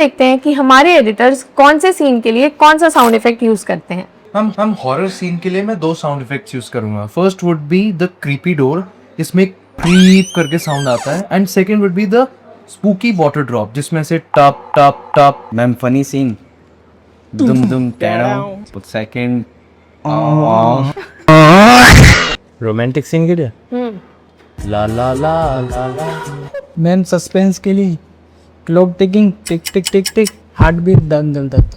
देखते हैं कि हमारे एडिटर्स कौन से सीन के लिए कौन सा साउंड इफेक्ट यूज करते हैं। हम हॉरर सीन के लिए मैं 2 साउंड इफेक्ट्स यूज करूंगा। First would be the creepy door, जिसमें क्रीप करके साउंड आता है, and second would be the spooky water drop, जिसमें से टप टप टप। मैम फनी सीन, दुम दुम टैडो सेकंड। रोमांटिक सीन के लिए ला ला ला ला ला। मैम सस्पेंस के लिए क्लॉक टिकिंग, टिक टिक टिक टिक, हार्ट बीट दन दन दन।